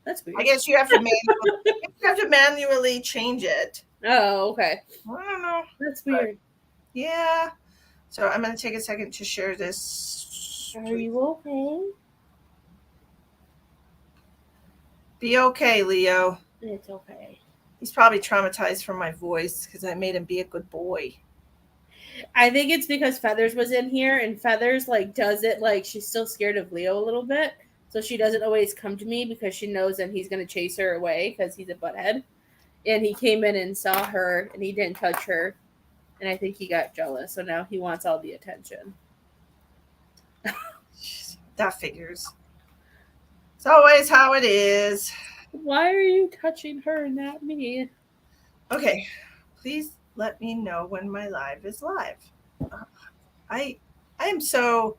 That's weird. I guess you have to manually change it. Oh, okay. I don't know. That's weird. Yeah. So I'm going to take a second to share this. Are you okay? Be okay, Leo. It's okay. He's probably traumatized from my voice because I made him be a good boy. I think it's because Feathers was in here, and Feathers like does it like she's still scared of Leo a little bit, so she doesn't always come to me because she knows that he's gonna chase her away because he's a butthead. And he came in and saw her, and he didn't touch her, and I think he got jealous. So now he wants all the attention. That figures. It's always how it is. Why are you touching her and not me? Okay, please let me know when my live is live. I am so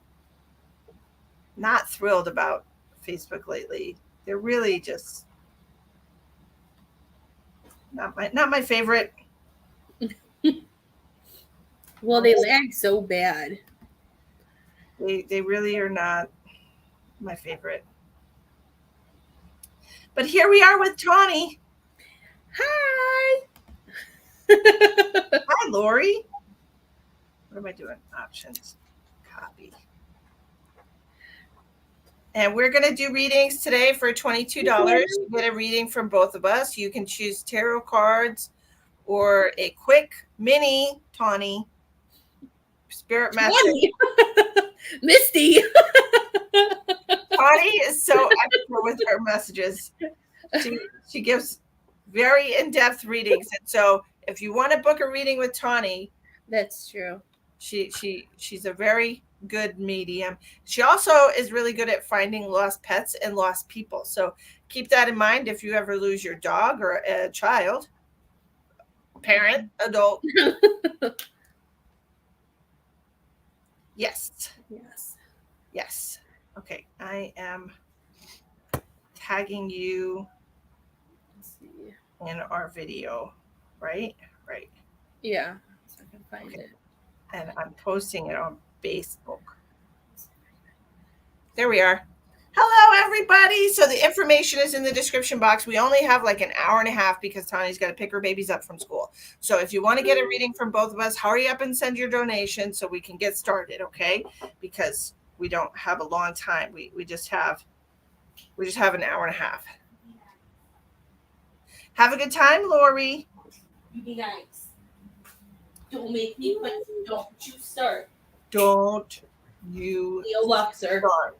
not thrilled about Facebook lately. They're really just not my favorite. Well, they lag so bad. They really are not my favorite. But here we are with Tawnie. Hi. Hi, Lori. What am I doing? Options. Copy. And we're going to do readings today for $22. You get a reading from both of us. You can choose tarot cards or a quick mini Tawnie spirit message. Misty. Tawnie is so expert with her messages. She gives very in-depth readings. And so if you want to book a reading with Tawnie, that's true. She's a very good medium. She also is really good at finding lost pets and lost people. So keep that in mind if you ever lose your dog or a child, parent, adult. Yes. Okay, I am tagging you in our video, right? Yeah, so I can find it. And I'm posting it on Facebook. There we are. Hello, everybody. So the information is in the description box. We only have like an hour and a half because Tawnie's got to pick her babies up from school. So if you want to get a reading from both of us, hurry up and send your donation so we can get started, okay? Because we don't have a long time. We just have an hour and a half. Have a good time, Lori. You be nice. Don't make me quit. Don't you start. Don't you Leo Luxor. start.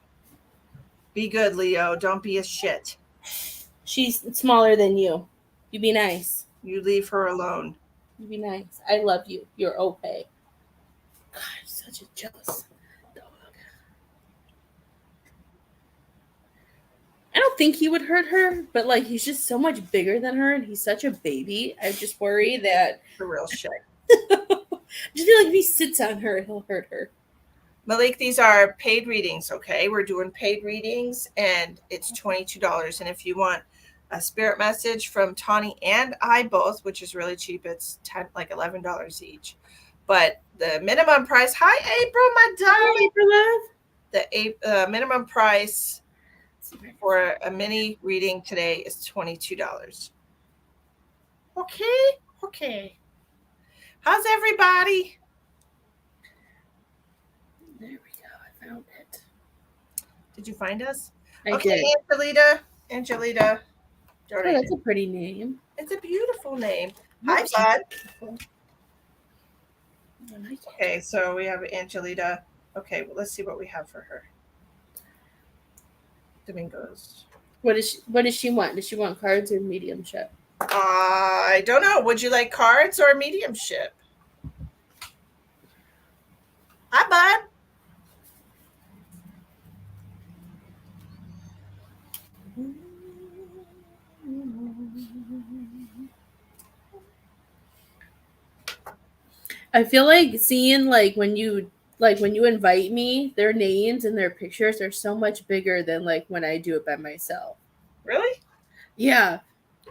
Be good, Leo. Don't be a shit. She's smaller than you. You be nice. You leave her alone. You be nice. I love you. You're okay. God, such a jealous dog. I don't think he would hurt her, but like he's just so much bigger than her and he's such a baby. I just worry that The real shit. just feel like if he sits on her, he'll hurt her. Malik, these are paid readings, okay? We're doing paid readings, and it's $22. And if you want a spirit message from Tawnie and I both, which is really cheap, it's $11 each. But the minimum price, hi, April, my darling. April love. The minimum price for a mini reading today is $22. Okay. How's everybody? There we go. I found it. Did you find us? I did. Angelita. Oh, that's a pretty name. It's a beautiful name. Hi, bud. Okay, so we have Angelita. Okay, well, let's see what we have for her. Domingos. What does she want? Does she want cards or mediumship? I don't know. Would you like cards or mediumship? Hi, bud. I feel like seeing like when you invite me, their names and their pictures are so much bigger than like when I do it by myself. Really? Yeah.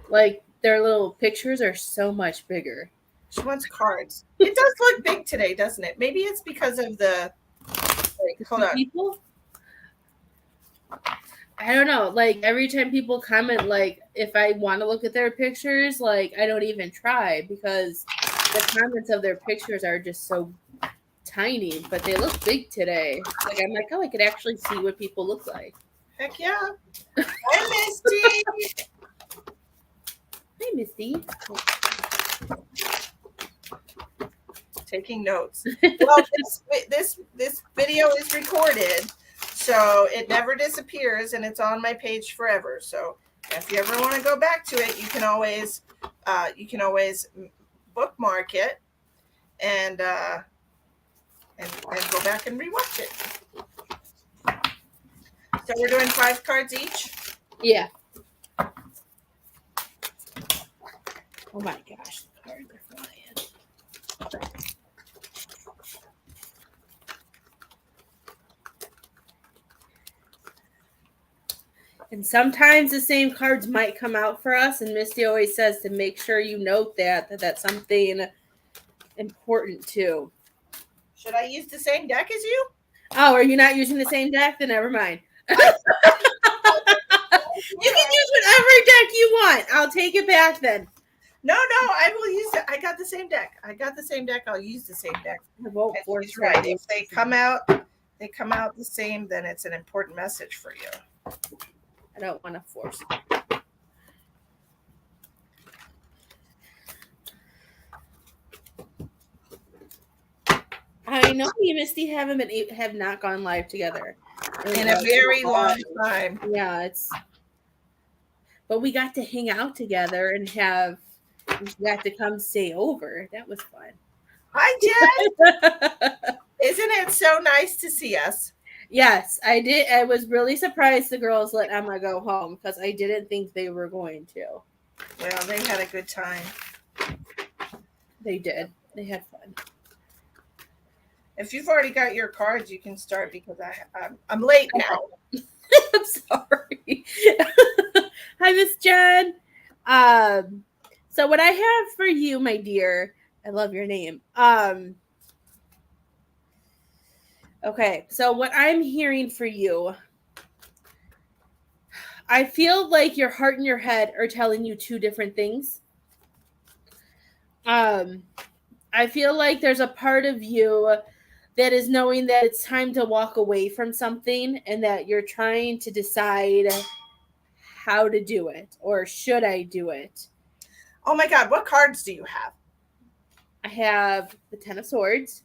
Like their little pictures are so much bigger. She wants cards. It does look big today, doesn't it? Maybe it's because of the hold on. People? I don't know. Like every time people comment, like if I want to look at their pictures, like I don't even try because the comments of their pictures are just so tiny, but they look big today. Like I'm like, oh, I could actually see what people look like. Heck yeah. Hi, Misty. Hey, Misty. Taking notes. Well, this video is recorded, so it never disappears, and it's on my page forever. So if you ever want to go back to it, you can always bookmark it and go back and rewatch it. So we're doing 5 cards each. Yeah. Oh my gosh, the cards are flying. And sometimes the same cards might come out for us, and Misty always says to make sure you note that that's something important too. Should I use the same deck as you? Oh, are you not using the same deck? Then never mind. You can use whatever deck you want. I'll take it back then. No, I will use it. I got the same deck. I'll use the same deck. I won't force He's right. If they come out the same, then it's an important message for you. I don't want to force it. I know me and Misty have not gone live together in a very long time. Yeah, but we got to hang out together and we got to come stay over. That was fun. Hi, Jen. Isn't it so nice to see us? Yes, I did. I was really surprised the girls let Emma go home because I didn't think they were going to. Well, they had a good time. They did. They had fun. If you've already got your cards, you can start because I'm late now. I'm sorry. Hi, Miss Jen. So what I have for you, my dear, I love your name. Okay, so what I'm hearing for you, I feel like your heart and your head are telling you 2 different things. I feel like there's a part of you that is knowing that it's time to walk away from something and that you're trying to decide how to do it or should I do it. Oh my God, what cards do you have? I have the 10 of Swords.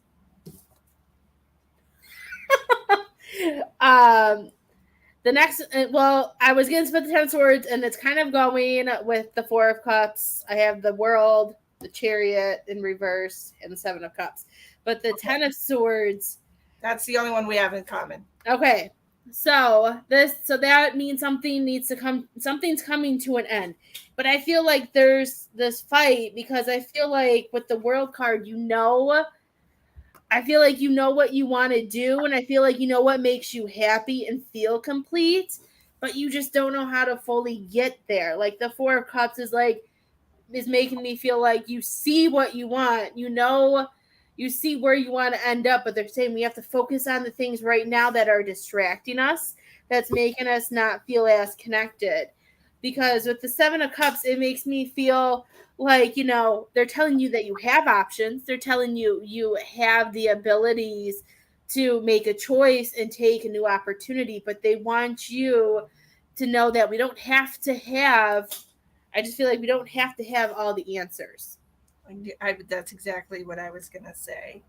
The next, well, I was going to split the 10 of Swords, and it's kind of going with the 4 of Cups. I have the World, the Chariot in reverse, and the 7 of Cups. But the 10 of Swords. That's the only one we have in common. Okay. So that means something's coming to an end. But I feel like there's this fight because I feel like with the World card, I feel like you know what you want to do, and I feel like you know what makes you happy and feel complete, but you just don't know how to fully get there. Like the 4 of Cups is making me feel like you see what you want, you see where you want to end up, but they're saying we have to focus on the things right now that are distracting us, that's making us not feel as connected. Because with the 7 of Cups, it makes me feel like, they're telling you that you have options. They're telling you have the abilities to make a choice and take a new opportunity, but they want you to know that we don't have to have, I just feel like we don't have to have all the answers. That's exactly what I was going to say.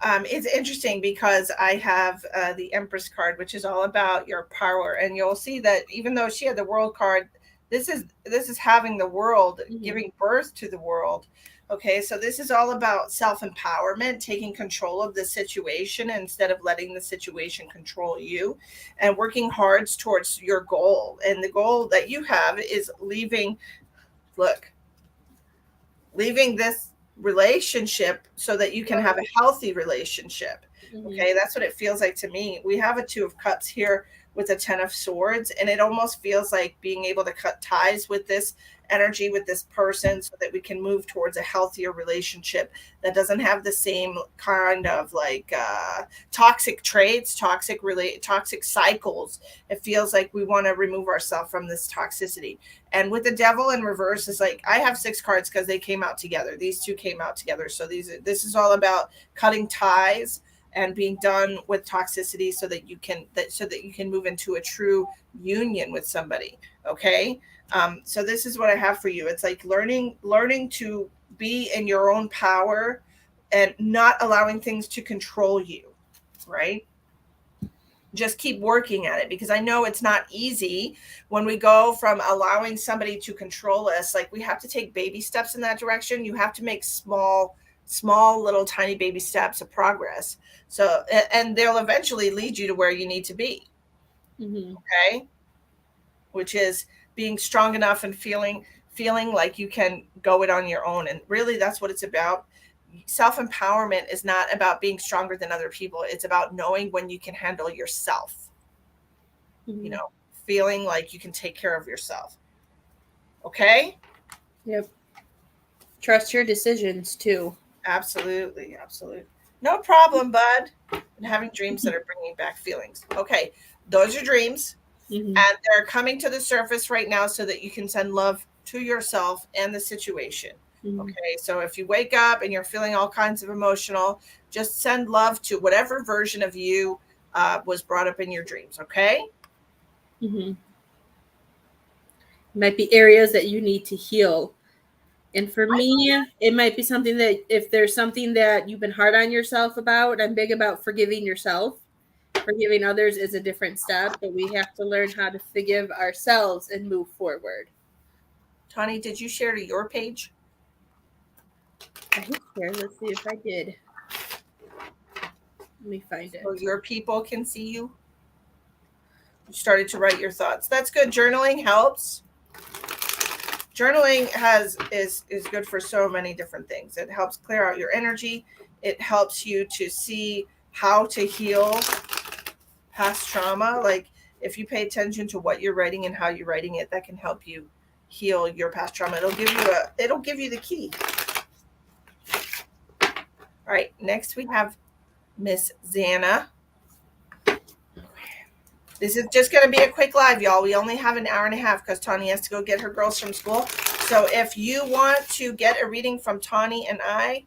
It's interesting because I have the Empress card, which is all about your power. And you'll see that even though she had the World card, this is having the world, giving birth to the world. Okay, so this is all about self-empowerment, taking control of the situation instead of letting the situation control you, and working hard towards your goal. And the goal that you have is leaving this relationship so that you can have a healthy relationship. Okay, that's what it feels like to me. We have a 2 of Cups here with a 10 of swords, and it almost feels like being able to cut ties with this energy, with this person, so that we can move towards a healthier relationship that doesn't have the same kind of like toxic traits, toxic cycles. It feels like we want to remove ourselves from this toxicity. And with the devil in reverse, is like, I have 6 cards because they came out together. These two came out together. So this is all about cutting ties and being done with toxicity, so that you can move into a true union with somebody. Okay. So this is what I have for you. It's like learning to be in your own power and not allowing things to control you. Right. Just keep working at it, because I know it's not easy when we go from allowing somebody to control us. Like, we have to take baby steps in that direction. You have to make small little tiny baby steps of progress. So, and they'll eventually lead you to where you need to be. Okay. Which is being strong enough and feeling like you can go it on your own. And really, that's what it's about. Self-empowerment is not about being stronger than other people. It's about knowing when you can handle yourself. You know, feeling like you can take care of yourself. Okay? Yep. Trust your decisions too. Absolutely. No problem, bud. And having dreams that are bringing back feelings. Okay. Those are dreams. And they're coming to the surface right now, so that you can send love to yourself and the situation. Okay. So if you wake up and you're feeling all kinds of emotional, just send love to whatever version of you was brought up in your dreams. Okay. Might be areas that you need to heal. And for me, it might be something that, if there's something that you've been hard on yourself about, I'm big about forgiving yourself. Forgiving others is a different step, but we have to learn how to forgive ourselves and move forward. Tawnie, did you share to your page? I hit share. Let's see if I did. Let me find it. So your people can see you. You started to write your thoughts. That's good. Journaling helps. Journaling is good for so many different things. It helps clear out your energy. It helps you to see how to heal past trauma. Like, if you pay attention to what you're writing and how you're writing it, that can help you heal your past trauma. It'll give you the key. All right, next we have Miss Xana. This is just going to be a quick live, y'all. We only have an hour and a half because Tawnie has to go get her girls from school. So if you want to get a reading from Tawnie and I,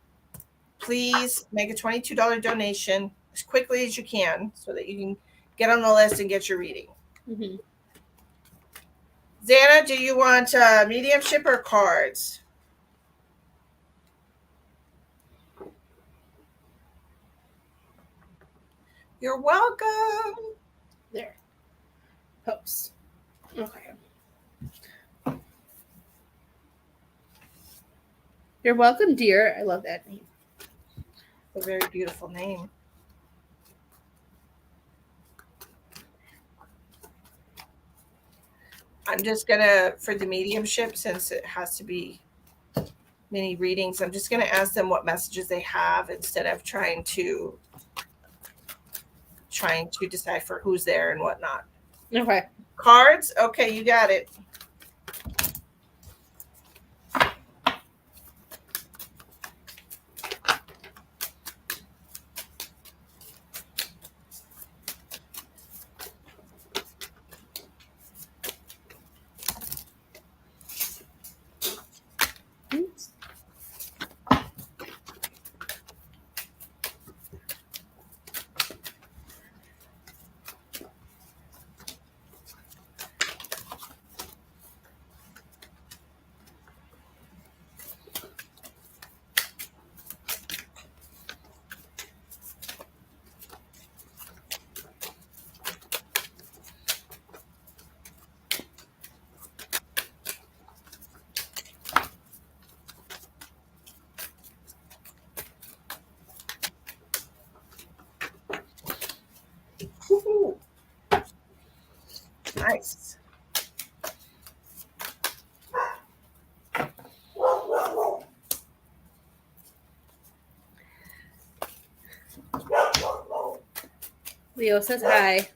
please make a $22 donation as quickly as you can, so that you can get on the list and get your reading. Xana, do you want mediumship or cards? You're welcome. There. Post. Okay. You're welcome, dear. I love that name. A very beautiful name. I'm just gonna, for the mediumship, since it has to be mini readings, I'm just gonna ask them what messages they have, instead of trying to decipher who's there and whatnot. Okay. Cards? Okay, you got it. Woo-hoo. Nice. Leo says hi.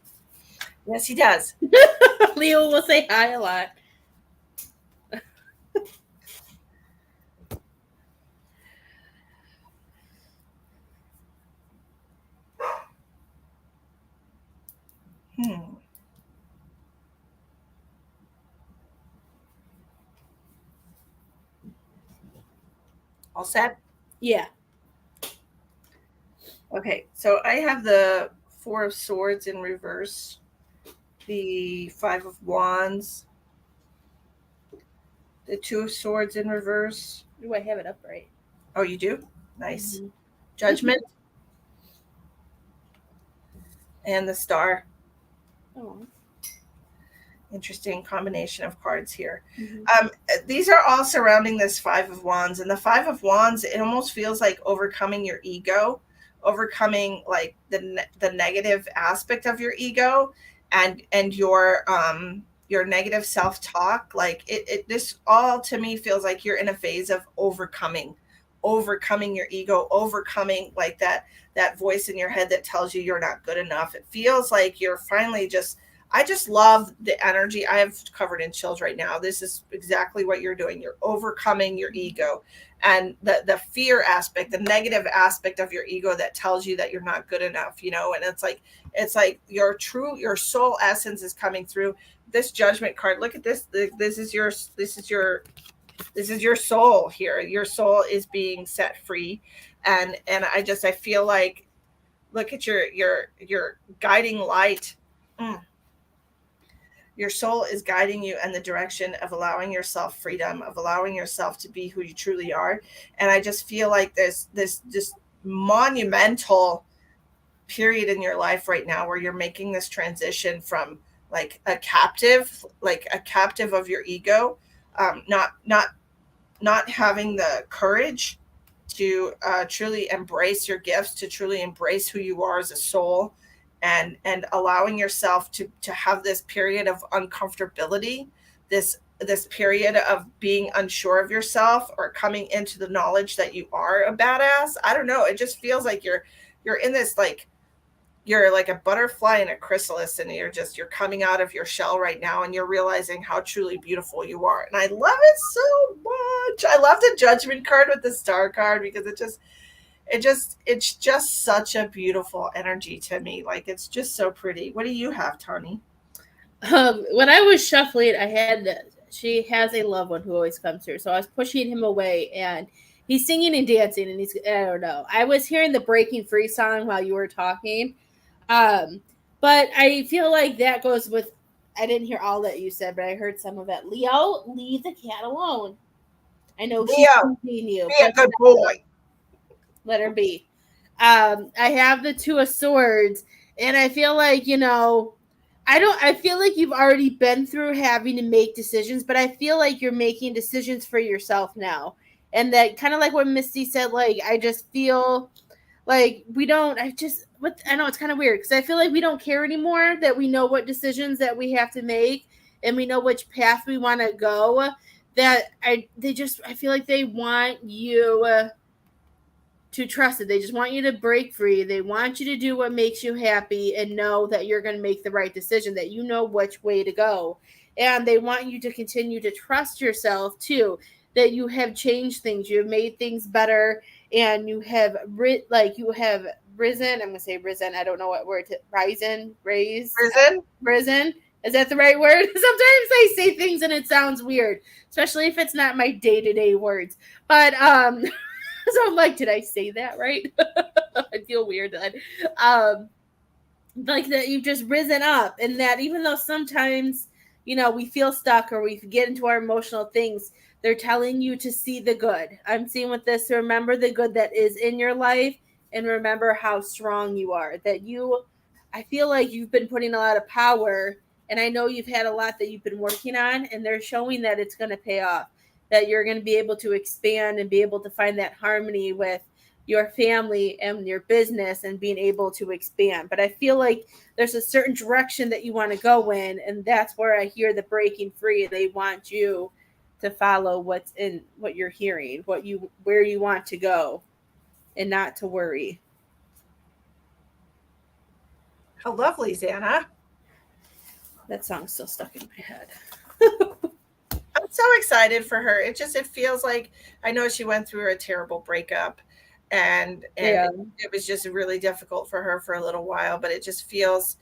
Yes, he does. Leo will say hi a lot. All set? Yeah. Okay, so I have the Four of Swords in reverse, the Five of Wands, the Two of Swords in reverse. Do I have it upright? Oh, you do? Nice. Mm-hmm. Judgment and the Star. Oh. Interesting combination of cards here. Mm-hmm. These are all surrounding this Five of Wands, and the Five of Wands, it almost feels like overcoming your ego, overcoming like the negative aspect of your ego, and your negative self talk. Like this all to me feels like you're in a phase of overcoming your ego, overcoming like that voice in your head that tells you you're not good enough. It feels like you're finally just, I just love the energy. I have covered in chills right now. This is exactly what you're doing. You're overcoming your ego and the fear aspect, the negative aspect of your ego that tells you that you're not good enough, you know, and it's like your soul essence is coming through. This Judgment card, look at this. This is your soul here. Your soul is being set free. And I feel like, look at your guiding light. Mm. Your soul is guiding you in the direction of allowing yourself freedom, of allowing yourself to be who you truly are. And I just feel like this just monumental period in your life right now where you're making this transition from like a captive of your ego, not having the courage to truly embrace your gifts, to truly embrace who you are as a soul, and allowing yourself to have this period of uncomfortability, this period of being unsure of yourself or coming into the knowledge that you are a badass. I don't know. It just feels like you're in this, like you're like a butterfly in a chrysalis, and you're coming out of your shell right now, and you're realizing how truly beautiful you are. And I love it so much. I love the Judgment card with the Star card because it's just such a beautiful energy to me. Like, it's just so pretty. What do you have, Tawnie? When I was shuffling, I had she has a loved one who always comes here, so I was pushing him away, and he's singing and dancing, and he's, I don't know. I was hearing the Breaking Free song while you were talking, um, but I feel like that goes with. I didn't hear all that you said, but I heard some of it. Leo, leave the cat alone. I know she's Leo, teasing you, be a but good boy. let her be. I have the Two of Swords, and I feel like, I feel like you've already been through having to make decisions, but I feel like you're making decisions for yourself now. And that kind of like what Misty said, like, I just feel like we don't, I know it's kind of weird because I feel like we don't care anymore, that we know what decisions that we have to make and we know which path we want to go. I feel like they want you to trust it. They just want you to break free. They want you to do what makes you happy and know that you're going to make the right decision, that you know which way to go. And they want you to continue to trust yourself too, that you have changed things, you have made things better, and you have you have risen. I'm going to say risen. I don't know what word to risen. Is that the right word? Sometimes I say things and it sounds weird, especially if it's not my day-to-day words. But so I'm like, did I say that right? I feel weird then. Like that you've just risen up, and that even though sometimes, we feel stuck or we get into our emotional things, they're telling you to see the good. I'm seeing with this, to remember the good that is in your life and remember how strong you are. I feel like you've been putting a lot of power, and I know you've had a lot that you've been working on, and they're showing that it's going to pay off, that you're going to be able to expand and be able to find that harmony with your family and your business and being able to expand. But I feel like there's a certain direction that you want to go in, and that's where I hear the breaking free. They want you to follow what's in what you're hearing, where you want to go, and not to worry. How lovely, Xana. That song's still stuck in my head. I'm so excited for her. It feels like, I know she went through a terrible breakup, and Yeah. it was just really difficult for her for a little while, but it just feels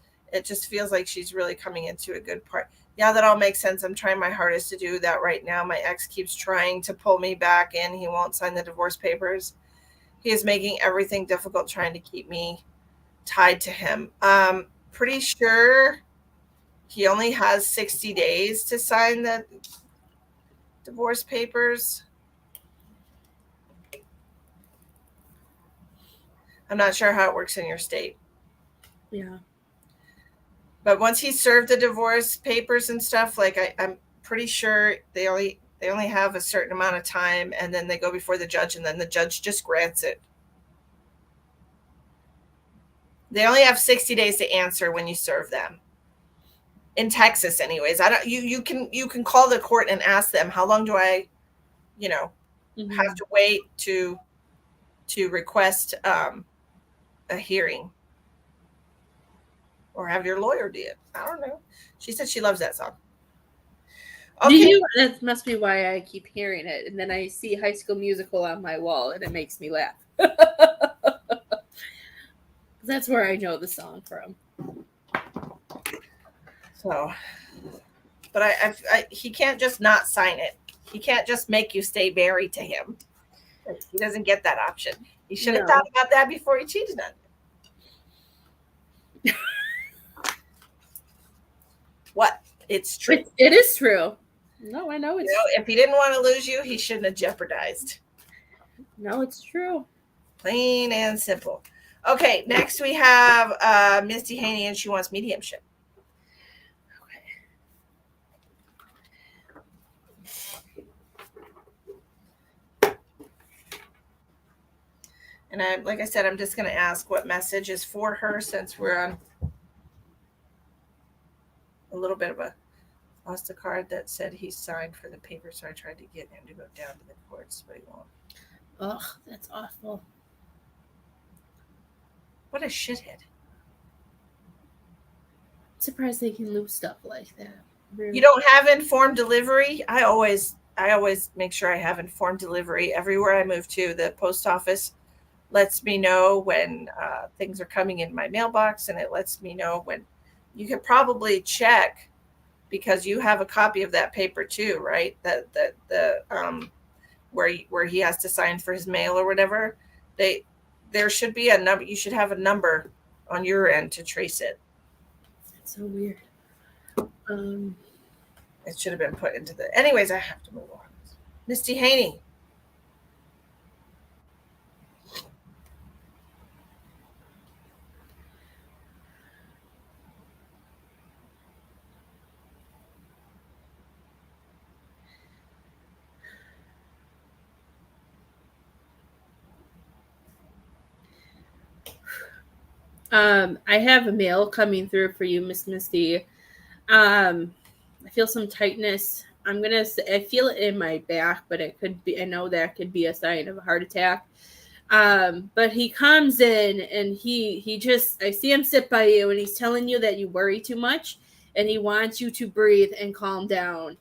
like she's really coming into a good part. Yeah, that all makes sense. I'm trying my hardest to do that right now. My ex keeps trying to pull me back in. He won't sign the divorce papers. He is making everything difficult, trying to keep me tied to him. Pretty sure he only has 60 days to sign the divorce papers. I'm not sure how it works in your state. Yeah. But once he served the divorce papers and stuff, like I'm pretty sure they only have a certain amount of time, and then they go before the judge, and then the judge just grants it. They only have 60 days to answer when you serve them. In Texas, anyways. I don't you can call the court and ask them, how long do I, have to wait to request a hearing, or have your lawyer do it. I don't know. She said she loves that song. Okay. That must be why I keep hearing it. And then I see High School Musical on my wall and it makes me laugh. That's where I know the song from. So, but he can't just not sign it. He can't just make you stay married to him. He doesn't get that option. He should have thought about that before he cheated on you. What? It's true. It is true. No, I know it's true. If he didn't want to lose you, he shouldn't have jeopardized. No, it's true. Plain and simple. Okay, next we have Misty Haney, and she wants mediumship. Okay. And like I said, I'm just going to ask what message is for her, since we're on a little bit of a lost a card that said he signed for the paper, so I tried to get him to go down to the courts, but he won't. Ugh, that's awful. What a shithead. I'm surprised they can lose stuff like that. Really. You don't have informed delivery? I always make sure I have informed delivery everywhere I move to. The post office lets me know when things are coming in my mailbox, and it lets me know when. You could probably check, because you have a copy of that paper too, right? That where he has to sign for his mail or whatever. There should be a number. You should have a number on your end to trace it. That's so weird. It should have been put into the. Anyways, I have to move on. Misty Haney. I have a mail coming through for you, Miss Misty. I feel some tightness. I feel it in my back, but it could be, I know that could be a sign of a heart attack. But he comes in and he just, I see him sit by you and he's telling you that you worry too much and he wants you to breathe and calm down.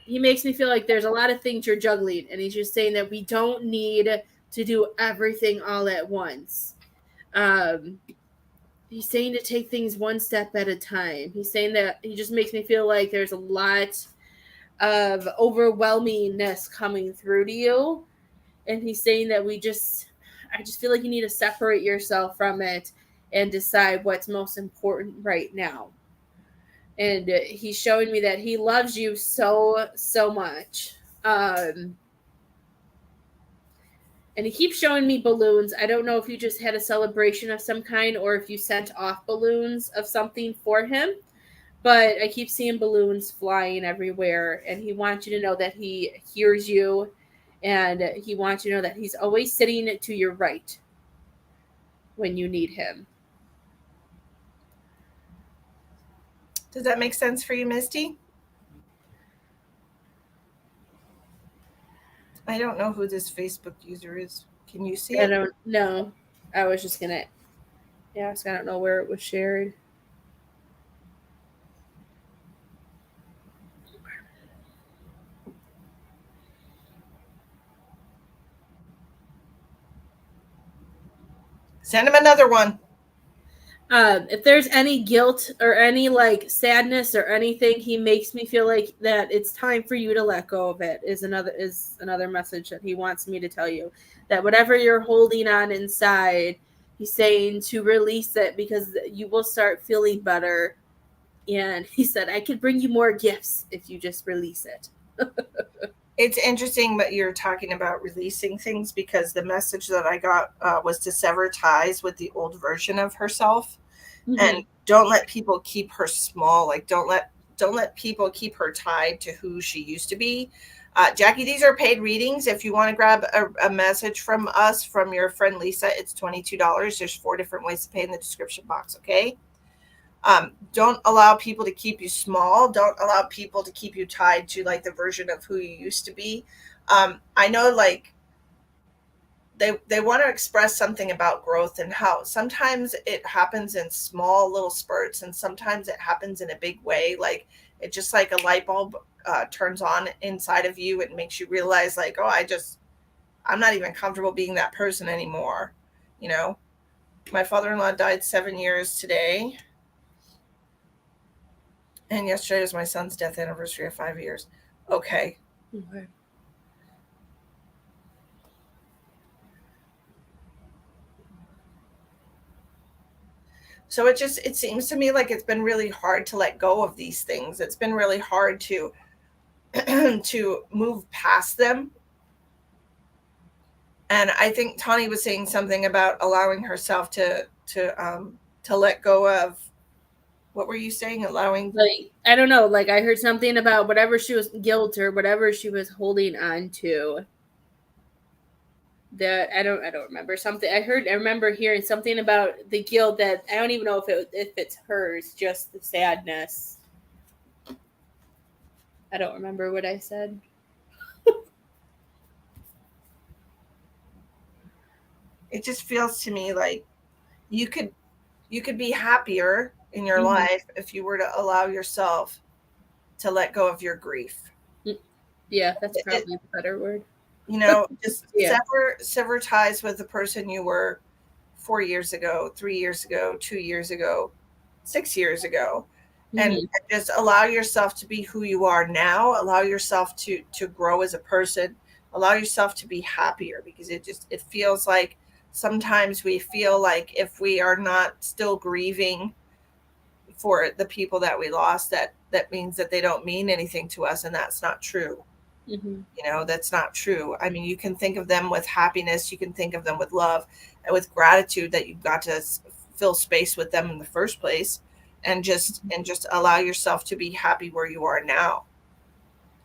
He makes me feel like there's a lot of things you're juggling, and he's just saying that we don't need to do everything all at once. He's saying to take things one step at a time. He's saying that he just makes me feel like there's a lot of overwhelmingness coming through to you. And he's saying that I just feel like you need to separate yourself from it and decide what's most important right now. And he's showing me that he loves you so, so much. And he keeps showing me balloons. I don't know if you just had a celebration of some kind or if you sent off balloons of something for him. But I keep seeing balloons flying everywhere. And he wants you to know that he hears you. And he wants you to know that he's always sitting to your right when you need him. Does that make sense for you, Misty? I don't know who this Facebook user is. Can you see it? I don't know. I was just going to ask. I don't know where it was shared. Send him another one. If there's any guilt or any like sadness or anything, he makes me feel like that it's time for you to let go of it. Is another message that he wants me to tell you, that whatever you're holding on inside, he's saying to release it because you will start feeling better. And he said, I could bring you more gifts if you just release it. It's interesting that you're talking about releasing things, because the message that I got was to sever ties with the old version of herself, and don't let people keep her small. Like don't let people keep her tied to who she used to be. Jackie, these are paid readings. If you want to grab a message from us, from your friend Lisa, it's $22. There's 4 different ways to pay in the description box. Okay. Don't allow people to keep you small. Don't allow people to keep you tied to like the version of who you used to be. I know like they want to express something about growth, and how sometimes it happens in small little spurts, and sometimes it happens in a big way. Like it just like a light bulb turns on inside of you and makes you realize like, oh, I'm not even comfortable being that person anymore. You know, my father-in-law died 7 years today. And yesterday was my son's death anniversary of 5 years. Okay. So it seems to me like it's been really hard to let go of these things. It's been really hard to to move past them. And I think Tawnie was saying something about allowing herself to let go of. What were you saying? Allowing, like, I don't know, like I heard something about whatever she was guilt or whatever she was holding on to. That I don't remember something. I remember hearing something about the guilt that I don't even know if it's hers, just the sadness. I don't remember what I said. it just feels to me like you could be happier in your life if you were to allow yourself to let go of your grief. Yeah, that's probably a better word. You know, just sever ties with the person you were 4 years ago, 3 years ago, 2 years ago, 6 years ago, and just allow yourself to be who you are now. Allow yourself to grow as a person. Allow yourself to be happier, because it feels like sometimes we feel like if we are not still grieving for the people that we lost, that means that they don't mean anything to us, and that's not true. You know, that's not true. I mean, you can think of them with happiness, you can think of them with love and with gratitude that you got to fill space with them in the first place, and just allow yourself to be happy where you are now.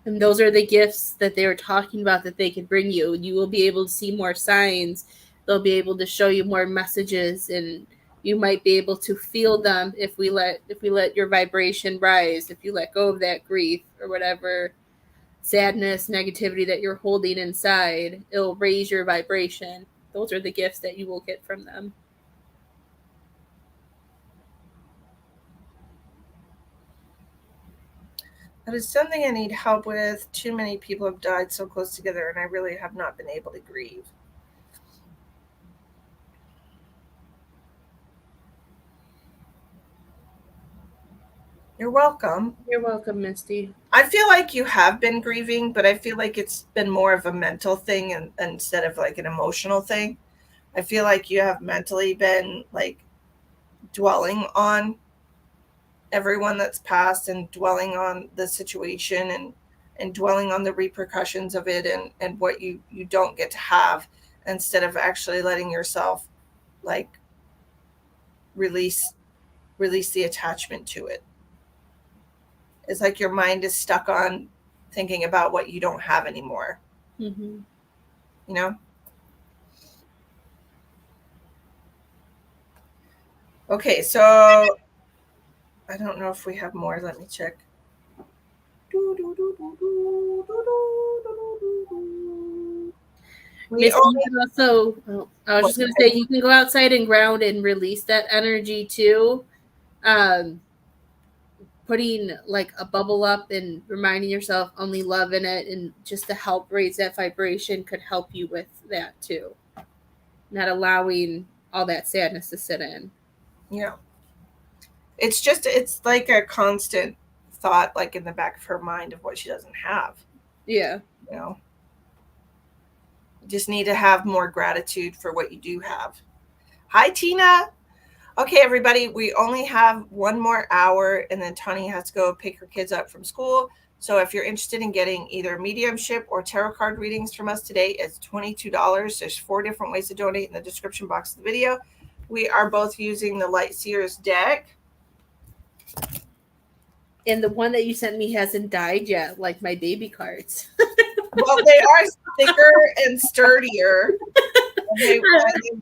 And those are the gifts that they were talking about that they can bring you. You will be able to see more signs. They'll be able to show you more messages, and you might be able to feel them if we let your vibration rise, if you let go of that grief or whatever sadness, negativity that you're holding inside. It'll raise your vibration. Those are the gifts that you will get from them. That is something I need help with. Too many people have died so close together, and I really have not been able to grieve. You're welcome. You're welcome, Misty. I feel like you have been grieving, but I feel like it's been more of a mental thing instead of like an emotional thing. I feel like you have mentally been like dwelling on everyone that's passed, and dwelling on the situation, and dwelling on the repercussions of it, and what you don't get to have, instead of actually letting yourself like release the attachment to it. It's like your mind is stuck on thinking about what you don't have anymore. You know? Okay, so I don't know if we have more. Let me check. Also, I was just going to say, you can go outside and ground and release that energy too. Putting like a bubble up and reminding yourself only love in it, and just to help raise that vibration could help you with that too. Not allowing all that sadness to sit in. Yeah. It's like a constant thought, like in the back of her mind, of what she doesn't have. Yeah. You know, you just need to have more gratitude for what you do have. Hi, Tina. Okay, everybody, we only have one more hour, and then Tawnie has to go pick her kids up from school. So if you're interested in getting either mediumship or tarot card readings from us today, it's $22. There's 4 different ways to donate in the description box of the video. We are both using the Light Seers deck. And the one that you sent me hasn't died yet, like my baby cards. Well, they are thicker and sturdier. And they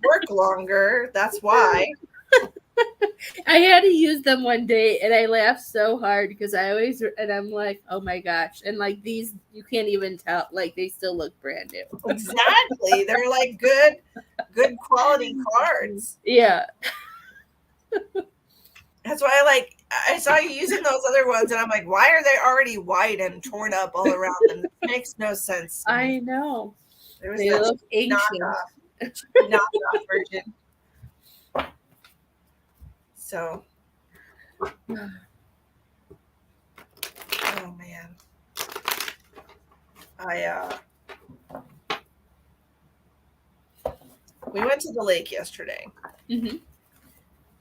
work longer. That's why. I had to use them one day, and I laughed so hard because I'm like, oh my gosh. And like these, you can't even tell, like they still look brand new. Exactly. They're like good quality cards. Yeah. That's why I saw you using those other ones, and I'm like, why are they already white and torn up all around them? It makes no sense. I know. There was They look ancient. knockoff version. So, oh man, we went to the lake yesterday,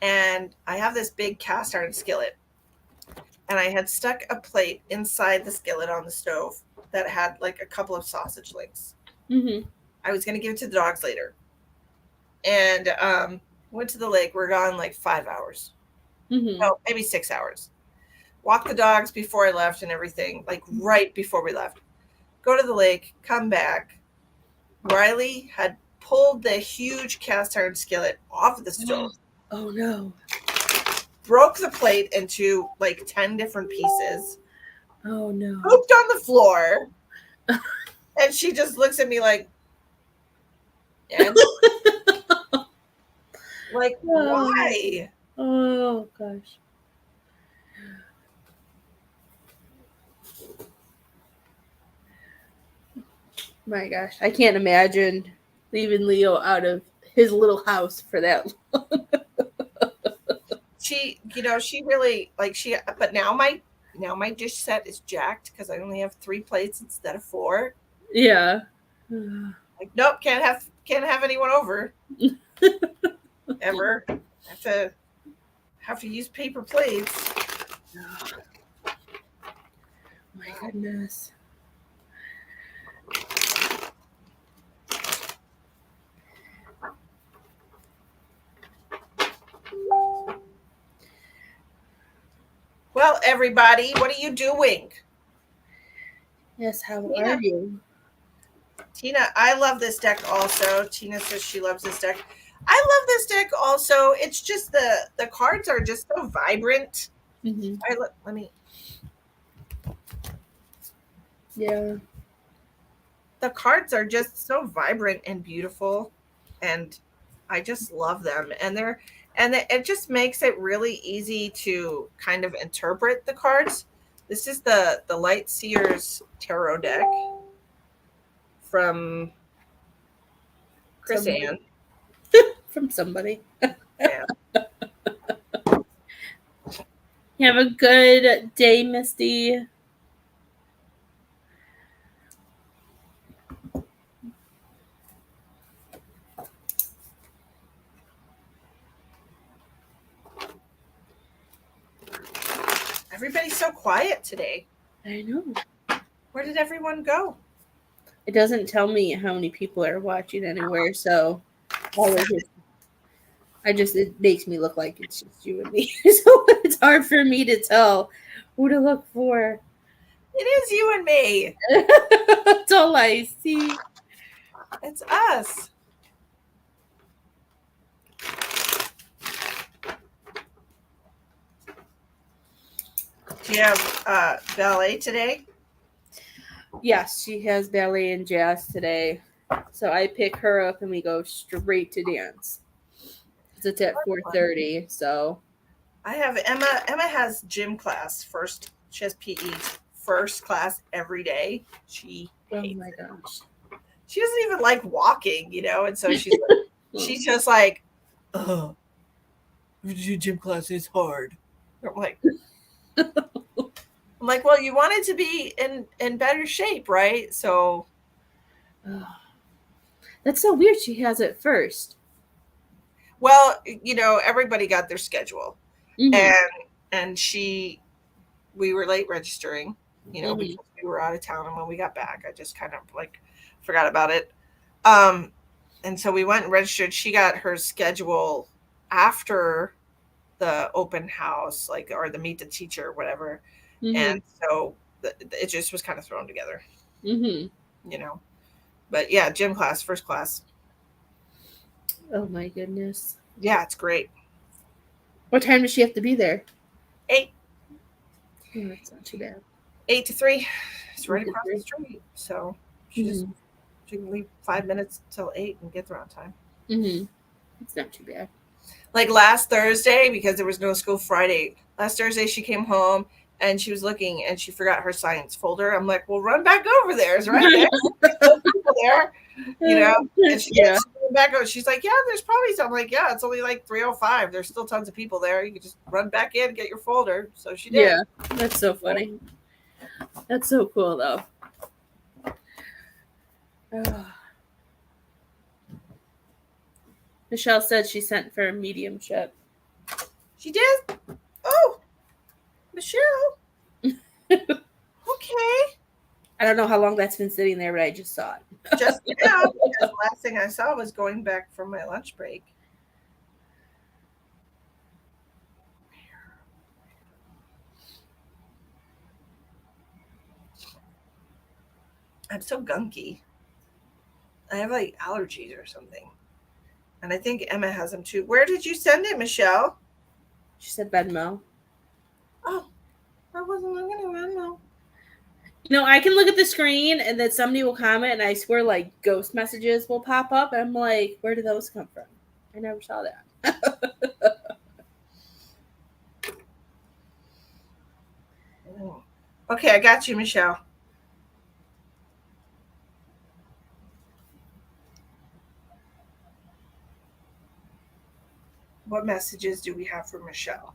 and I have this big cast iron skillet, and I had stuck a plate inside the skillet on the stove that had like a couple of sausage links. I was going to give it to the dogs later, and went to the lake. We're gone like 5 hours. No, maybe 6 hours. Walked the dogs before I left and everything, like right before we left. Go to the lake, come back. Riley had pulled the huge cast iron skillet off the stove. Oh no. Broke the plate into like 10 different pieces. Oh no. Pooped on the floor. And she just looks at me like, and like, why? Oh gosh. My gosh, I can't imagine leaving Leo out of his little house for that long. She really but now my dish set is jacked because I only have 3 plates instead of 4. Yeah. Like, nope, can't have anyone over. Ever. Have to use paper plates. Oh, my goodness. Well, everybody, what are you doing? Yes, how are you? Tina, I love this deck also. Tina says she loves this deck. I love this deck also. It's just the cards are just so vibrant. Let me. Yeah. The cards are just so vibrant and beautiful, and I just love them. And it just makes it really easy to kind of interpret the cards. This is the Light Seers tarot deck from Chris Ann. From somebody. Yeah. Have a good day, Misty. Everybody's so quiet today. I know. Where did everyone go? It doesn't tell me how many people are watching anywhere, so it makes me look like it's just you and me. So it's hard for me to tell who to look for. It is you and me. That's all I see. It's us. Do you have ballet today? Yes, she has ballet and jazz today. So I pick her up and we go straight to dance. It's at 4:30. So I have Emma. Emma has gym class first. She has PE first class every day. She hates my gosh. She doesn't even like walking, and so she's just like, oh, gym class is hard. I'm like, well, you wanted to be in better shape, right? So That's so weird. She has it first. well, everybody got their schedule, Mm-hmm. and we were late registering, Mm-hmm. because we were out of town, and when we got back, I just kind of like forgot about it. Um, and so we went and registered. She got her schedule after the open house, like, or the meet the teacher or whatever, Mm-hmm. and so it just was kind of thrown together, Mm-hmm. you know. But yeah, gym class, first class. Oh my goodness. Yeah, it's great. What time does she have to be there? 8 Oh, that's not too bad. 8 to 3. It's right across the 3. street, so Mm-hmm. she can leave 5 minutes till 8 and get there on time. Mm-hmm. It's not too bad. Like last Thursday, because there was no school Friday, last Thursday she came home and she was looking and she forgot her science folder. I'm like, well, run back over there. It's right there. There's still people there, And she Yeah. went back over. She's like, yeah, there's probably some. I'm like, yeah, it's only like 3:05. There's still tons of people there. You can just run back in, get your folder. So she did. Yeah. That's so funny. That's so cool, though. Michelle said she sent for a mediumship. She did? Oh, Michelle. Okay. I don't know how long that's been sitting there, but I just saw it. Just now, because the last thing I saw was going back from my lunch break. I'm so gunky. I have like allergies or something. And I think Emma has them too. Where did you send it, Michelle? She said Venmo. Oh, I wasn't looking at Venmo. I can look at the screen and then somebody will comment, and I swear, like, ghost messages will pop up. And I'm like, where did those come from? I never saw that. Okay, I got you, Michelle. What messages do we have for Michelle?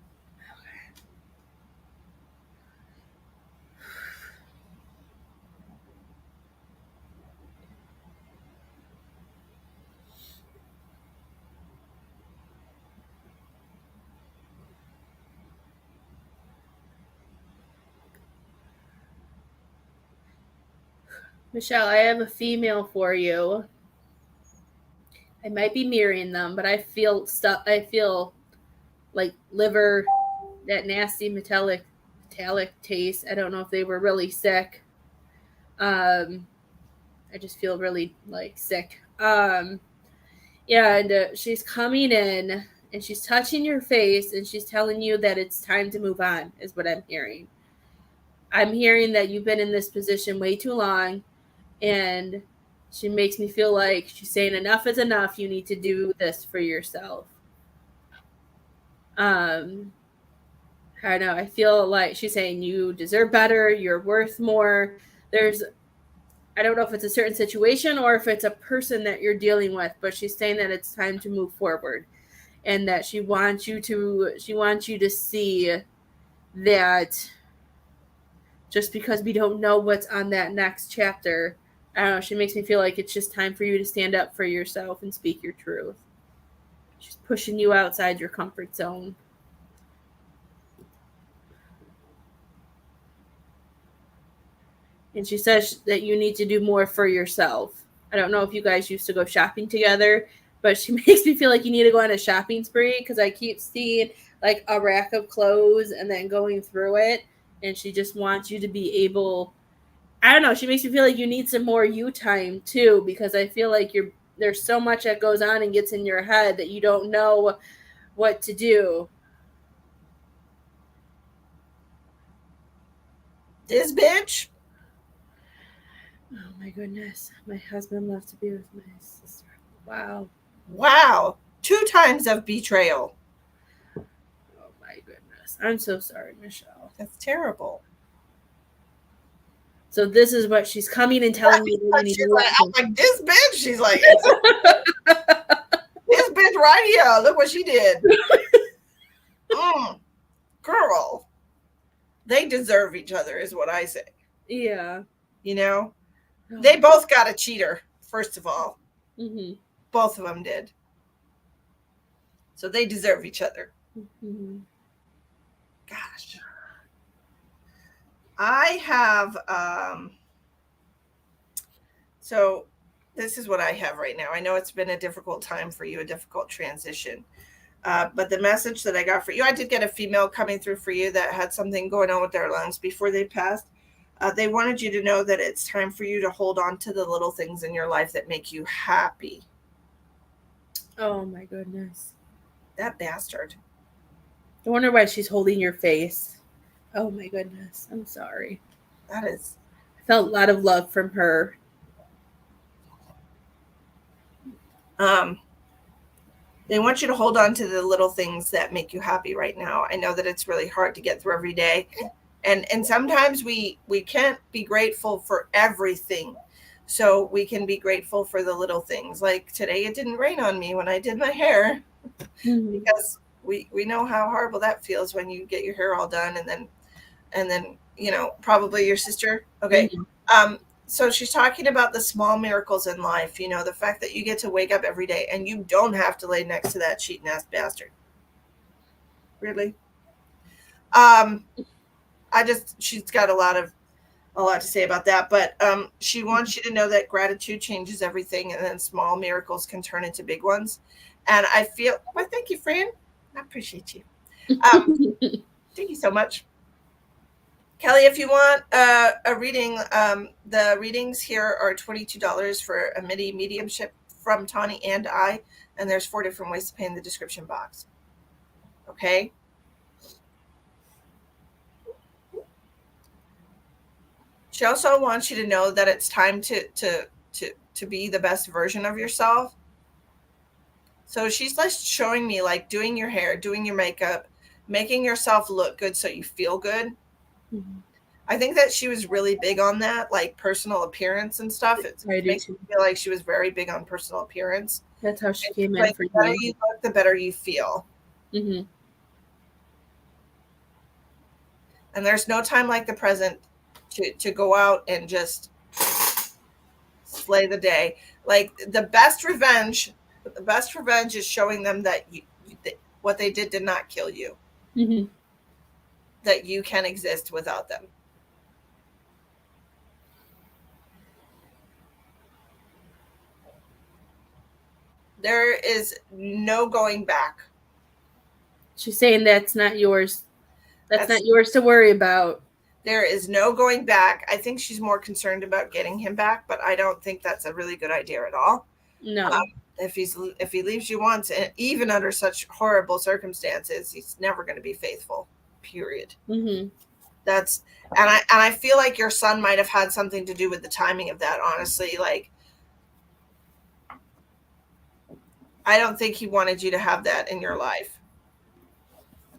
Michelle, I have a female for you. I might be mirroring them, but I feel stuff. I feel like liver, that nasty metallic taste. I don't know if they were really sick. I just feel really like sick. Yeah, and she's coming in and she's touching your face and she's telling you that it's time to move on. Is what I'm hearing. I'm hearing that you've been in this position way too long, and she makes me feel like she's saying enough is enough. You need to do this for yourself. I don't know. I feel like she's saying you deserve better. You're worth more. I don't know if it's a certain situation or if it's a person that you're dealing with, but she's saying that it's time to move forward, and that she wants you to see that just because we don't know what's on that next chapter, I don't know, she makes me feel like it's just time for you to stand up for yourself and speak your truth. She's pushing you outside your comfort zone. And she says that you need to do more for yourself. I don't know if you guys used to go shopping together, but she makes me feel like you need to go on a shopping spree because I keep seeing like a rack of clothes and then going through it. And she just wants you to be able, I don't know, she makes me feel like you need some more you time too, because I feel like there's so much that goes on and gets in your head that you don't know what to do. This bitch. Oh my goodness. My husband left to be with my sister. Wow. Wow. 2 times of betrayal. Oh my goodness. I'm so sorry, Michelle. That's terrible. So this is what she's coming and telling me. She's like, I'm like, this bitch. She's like, this bitch did right here. Look what she did. Girl, they deserve each other, is what I say. Yeah. You know, they both got a cheater, first of all. Mm-hmm. Both of them did. So they deserve each other. Mm-hmm. Gosh. I have, so this is what I have right now. I know it's been a difficult time for you, a difficult transition. But the message that I got for you, I did get a female coming through for you that had something going on with their lungs before they passed. They wanted you to know that it's time for you to hold on to the little things in your life that make you happy. Oh my goodness. That bastard. I wonder why she's holding your face. Oh my goodness. I'm sorry. That is. I felt a lot of love from her. They want you to hold on to the little things that make you happy right now. I know that it's really hard to get through every day. And sometimes we can't be grateful for everything. So we can be grateful for the little things. Like today, it didn't rain on me when I did my hair, because we know how horrible that feels when you get your hair all done and then probably your sister. Okay. So she's talking about the small miracles in life. The fact that you get to wake up every day and you don't have to lay next to that cheating ass bastard. Really? She's got a lot to say about that, but she wants you to know that gratitude changes everything, and then small miracles can turn into big ones. And I feel, well, thank you, Fran. I appreciate you. Thank you so much. Kelly, if you want a reading, the readings here are $22 for a mediumship from Tawnie and I, and there's 4 different ways to pay in the description box. Okay? She also wants you to know that it's time to be the best version of yourself. So she's like showing me like doing your hair, doing your makeup, making yourself look good so you feel good. Mm-hmm. I think that she was really big on that, like personal appearance and stuff. It makes me feel like she was very big on personal appearance. That's how she came in like, for the better you. you look, the better you feel. Mm-hmm. And there's no time like the present to go out and just slay the day. Like the best revenge is showing them that what they did not kill you. Mm-hmm. That you can exist without them. There is no going back. She's saying that's not yours. That's not yours to worry about. There is no going back. I think she's more concerned about getting him back, but I don't think that's a really good idea at all. No. If he leaves you once, and even under such horrible circumstances, he's never going to be faithful. Period. Mm-hmm. And I feel like your son might have had something to do with the timing of that. Honestly, like I don't think he wanted you to have that in your life.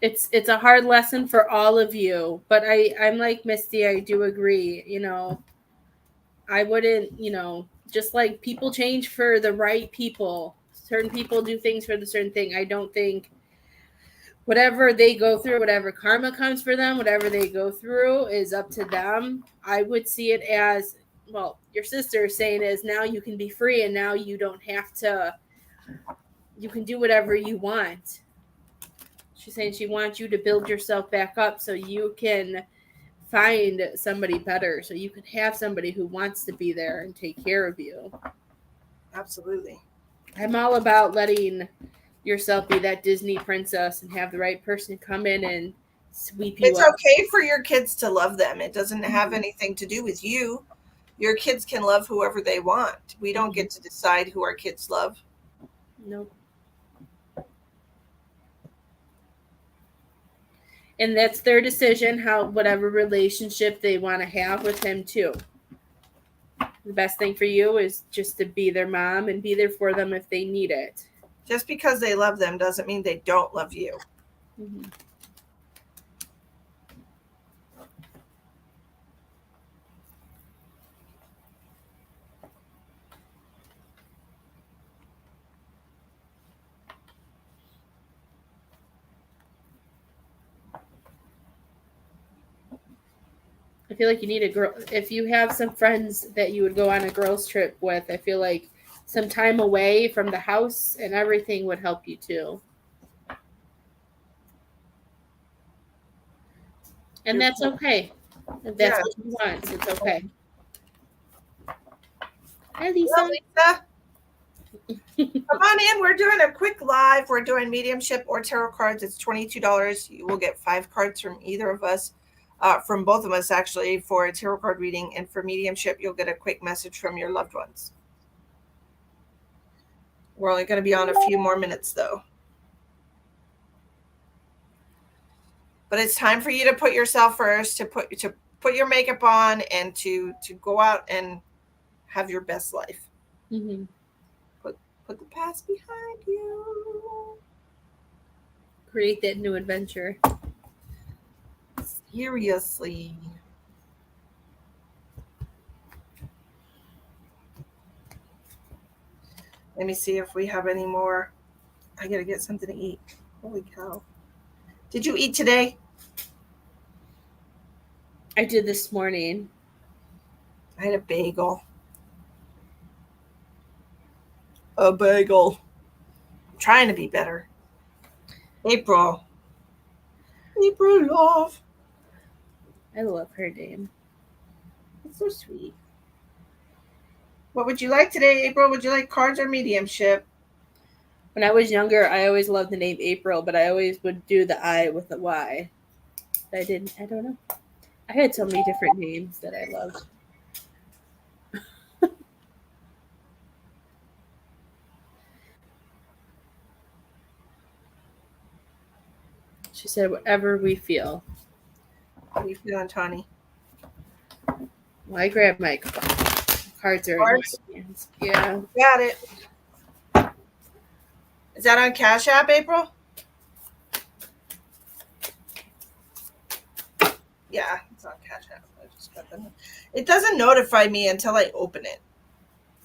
It's a hard lesson for all of you, but I'm like Misty. I do agree. I wouldn't. Just like people change for the right people. Certain people do things for the certain thing. I don't think whatever they go through, whatever karma comes for them, whatever they go through is up to them. I would see it as, well, your sister is saying is now you can be free and now you don't have to, you can do whatever you want. She's saying she wants you to build yourself back up so you can find somebody better, so you can have somebody who wants to be there and take care of you. Absolutely. I'm all about letting yourself be that Disney princess and have the right person come in and sweep you up. It's okay for your kids to love them. It doesn't have anything to do with you. Your kids can love whoever they want. We don't get to decide who our kids love. Nope. And that's their decision, whatever relationship they want to have with him too. The best thing for you is just to be their mom and be there for them if they need it. Just because they love them doesn't mean they don't love you. Mm-hmm. feel like you need a girl. If you have some friends that you would go on a girls' trip with, I feel like some time away from the house and everything would help you too. And that's okay. If that's what you want, it's okay. Hi, Lisa. Hello, Lisa. Come on in. We're doing a quick live. We're doing mediumship or tarot cards. It's $22. You will get 5 cards from either of us, from both of us actually, for a tarot card reading. And for mediumship, you'll get a quick message from your loved ones. We're only going to be on a few more minutes though. But it's time for you to put yourself first, to put your makeup on, and to go out and have your best life. Mm-hmm. Put the past behind you. Create that new adventure. Seriously. Let me see if we have any more. I gotta get something to eat. Holy cow. Did you eat today? I did this morning. I had a bagel. A bagel. I'm trying to be better. April love. I love her name. It's so sweet. What would you like today, April? Would you like cards or mediumship? When I was younger, I always loved the name April, but I always would do the I with the Y. I don't know. I had so many different names that I loved. She said, whatever we feel. How are you feeling, Tawnie? Well, I grabbed my cards are in my hands. Yeah. Got it. Is that on Cash App, April? Yeah, it's on Cash App. I just got them. It doesn't notify me until I open it.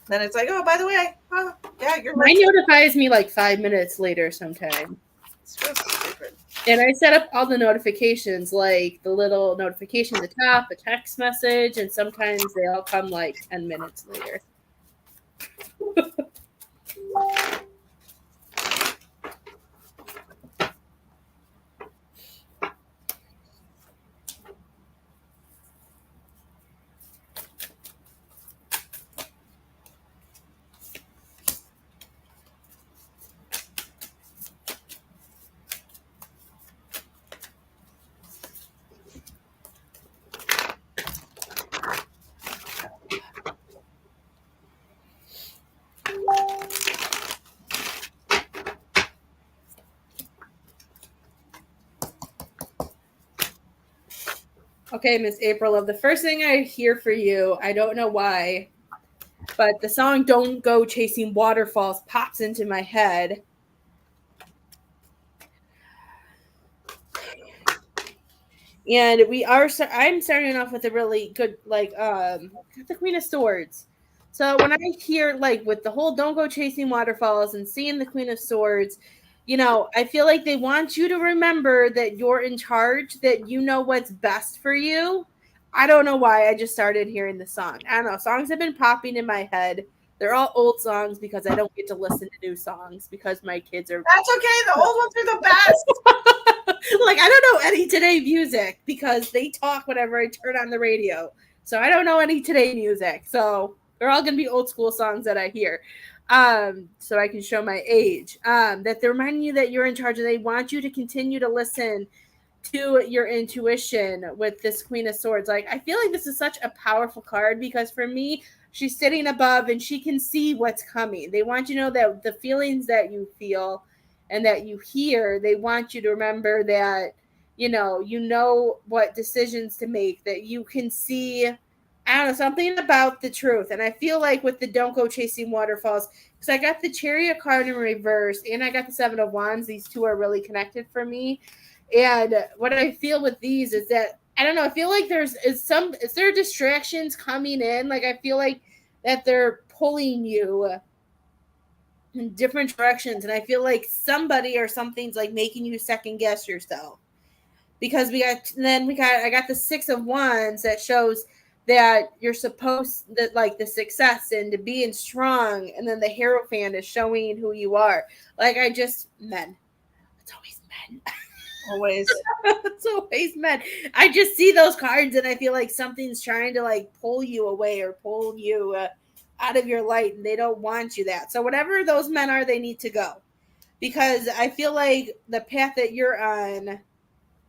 Then it's like, oh, by the way, oh, yeah, you're Mine notifies me like 5 minutes later sometime. It's real stupid. And I set up all the notifications, like the little notification at the top, a text message, and sometimes they all come like 10 minutes later. Okay, Miss April, of the first thing I hear for you, I don't know why, but the song Don't Go Chasing Waterfalls pops into my head. And I'm starting off with a really good, like, the Queen of Swords. So when I hear, like, with the whole Don't Go Chasing Waterfalls and seeing the Queen of Swords, you know, I feel like they want you to remember that you're in charge, that you know what's best for you. I don't know why. I just started hearing the song. I don't know. Songs have been popping in my head. They're all old songs because I don't get to listen to new songs because my kids are. That's okay. The old ones are the best. Like, I don't know any today music because they talk whenever I turn on the radio. So I don't know any today music. So they're all going to be old school songs that I hear. So I can show my age. That they're reminding you that you're in charge and they want you to continue to listen to your intuition with this Queen of Swords. Like, I feel like this is such a powerful card because for me, she's sitting above and she can see what's coming. They want you to know that the feelings that you feel and that you hear, they want you to remember that, you know what decisions to make, that you can see, I don't know, something about the truth. And I feel like with the Don't Go Chasing Waterfalls, because I got the Chariot card in reverse and I got the Seven of Wands, these two are really connected for me. And what I feel with these is that, I don't know, I feel like is there distractions coming in? Like, I feel like that they're pulling you in different directions. And I feel like somebody or something's like making you second guess yourself. because I got the 6 of Wands that shows that you're supposed that like the success and to being strong, and then the Hierophant is showing who you are. Like men. It's always men. Always. It's always men. I just see those cards and I feel like something's trying to like pull you away or pull you out of your light, and they don't want you that. So whatever those men are, they need to go, because I feel like the path that you're on, I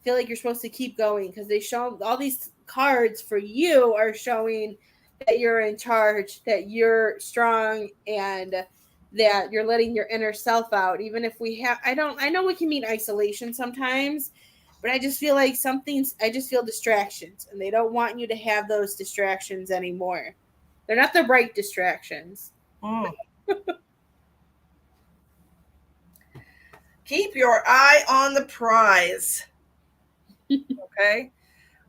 feel like you're supposed to keep going, because they show all these cards for you are showing that you're in charge, that you're strong, and that you're letting your inner self out. Even if I know we can mean isolation sometimes, but I just feel like I just feel distractions, and they don't want you to have those distractions anymore. They're not the right distractions. Keep your eye on the prize. Okay.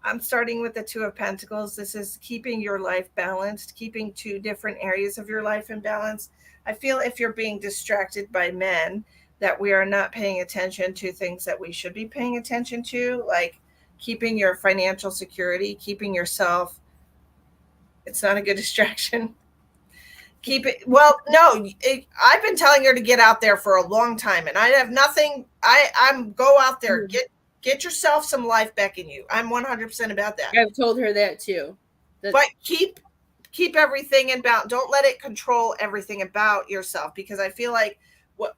I'm starting with the 2 of Pentacles. This is keeping your life balanced, keeping 2 different areas of your life in balance. I feel if you're being distracted by men, that we are not paying attention to things that we should be paying attention to, like keeping your financial security, keeping yourself. It's not a good distraction. Keep it. Well, no, I've been telling her to get out there for a long time, and I have nothing. I'm go out there, get yourself some life back in you. I'm 100% about that. I've told her that too. But keep everything in balance. Don't let it control everything about yourself, because I feel like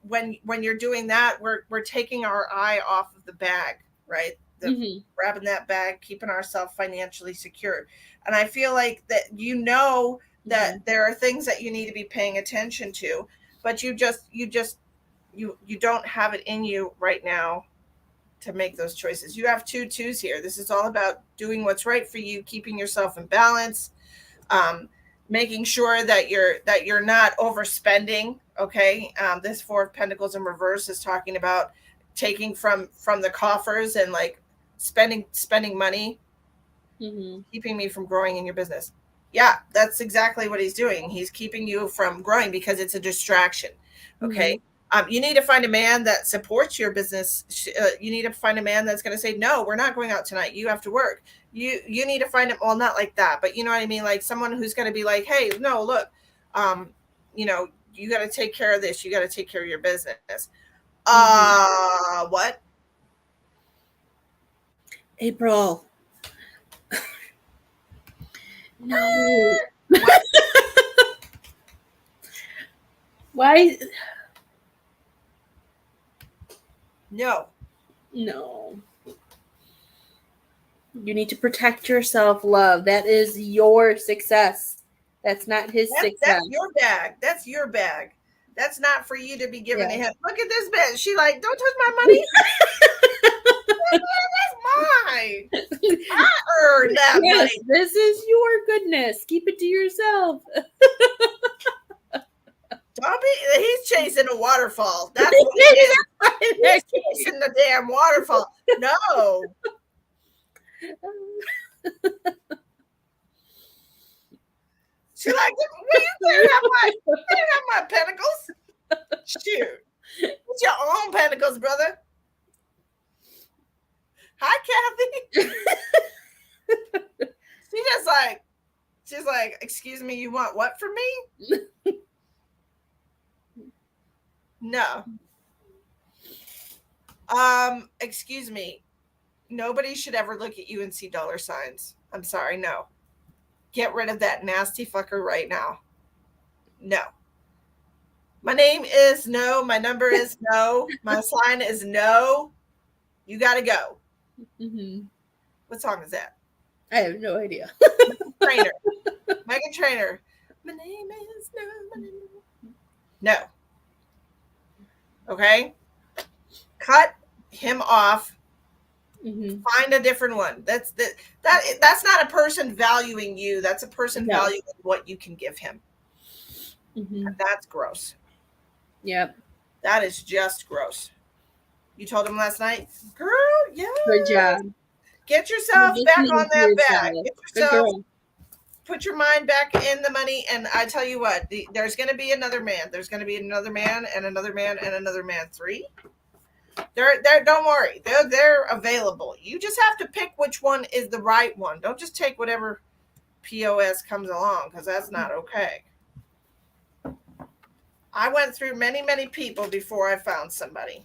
when you're doing that, we're taking our eye off of the bag, right? Grabbing that bag, keeping ourselves financially secure. And I feel like that that there are things that you need to be paying attention to, but you don't have it in you right now to make those choices. You have 2 twos here. This is all about doing what's right for you, keeping yourself in balance, making sure that you're not overspending. Okay. This 4 of Pentacles in reverse is talking about taking from the coffers and like spending money, keeping me from growing in your business. Yeah, that's exactly what he's doing. He's keeping you from growing because it's a distraction. Okay. You need to find a man that supports your business. You need to find a man that's going to say, no, we're not going out tonight. You have to work. You need to find him. Well, not like that, but you know what I mean? Like someone who's going to be like, hey, no, look, you got to take care of this. You got to take care of your business. What? April. No. Why? No. You need to protect yourself, love. That is your success. That's not his success. That's your bag. That's your bag. That's not for you to be giving to him. Look at this bitch. She like, don't touch my money. That's mine. I earned that money. This is your goodness. Keep it to yourself. He's chasing a waterfall. That's what he is. He's chasing the damn waterfall. No. She's like, well, you can't have my pentacles. Shoot. It's your own pentacles, brother. Hi, Kathy. She's like, excuse me, you want what from me? No. Excuse me. Nobody should ever look at you and see dollar signs. I'm sorry, no. Get rid of that nasty fucker right now. No. My name is no. My number is no. My sign is no. You got to go. What song is that? I have no idea. Trainer. Megan Trainer. My name is no. No. Okay? Cut him off. Find a different one. That's not a person valuing you. That's a person valuing what you can give him. And that's gross. Yep. That is just gross. You told him last night, girl. Yeah. Good job. Get yourself back on that bag. Get yourself. Put your mind back in the money. And I tell you what, there's going to be another man. There's going to be another man and another man and another man. 3. They're don't worry. They're available. You just have to pick which one is the right one. Don't just take whatever POS comes along, because that's not okay. I went through many, many people before I found somebody.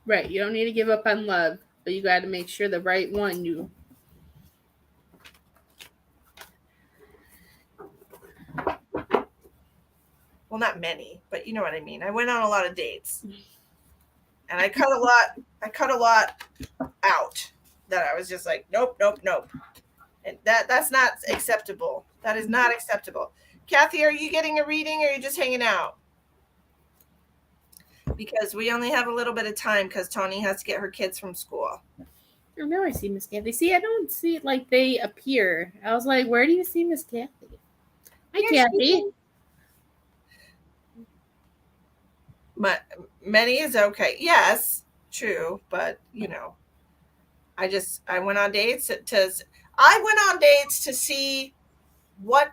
Right. You don't need to give up on love, but you got to make sure the right one you. Well, not many, but you know what I mean. I went on a lot of dates, and I cut a lot out that I was just like, nope, nope, nope. And that's not acceptable. That is not acceptable. Kathy, are you getting a reading, or are you just hanging out? Because we only have a little bit of time, because Tawnie has to get her kids from school. Oh, now I see Miss Kathy. See, I don't see it like they appear. I was like, where do you see Miss Kathy? Hi, Kathy. But many is okay. Yes, true. But you know, I went on dates to see what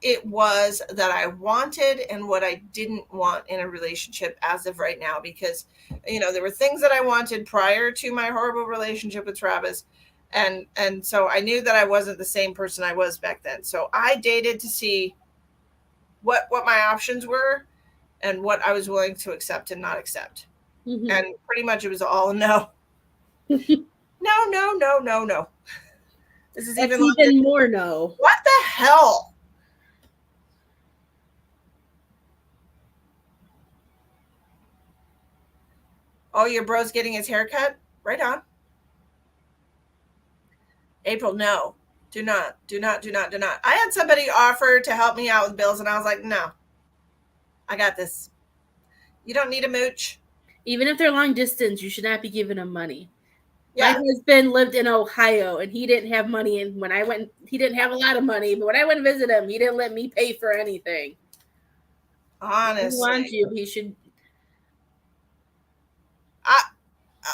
it was that I wanted and what I didn't want in a relationship as of right now, because there were things that I wanted prior to my horrible relationship with Travis, and so I knew that I wasn't the same person I was back then. So I dated to see what my options were and what I was willing to accept and not accept. Mm-hmm. And pretty much it was all no. No. This is That's even more no. What the hell? Oh, your bro's getting his haircut? Right on. April, no. Do not. I had somebody offer to help me out with bills, and I was like, no. I got this. You don't need a mooch. Even if they're long distance, you should not be giving them money. Yeah. My husband lived in Ohio, and he didn't have money. And when I went, he didn't have a lot of money. But when I went to visit him, he didn't let me pay for anything. Honestly, if he wants you, he should.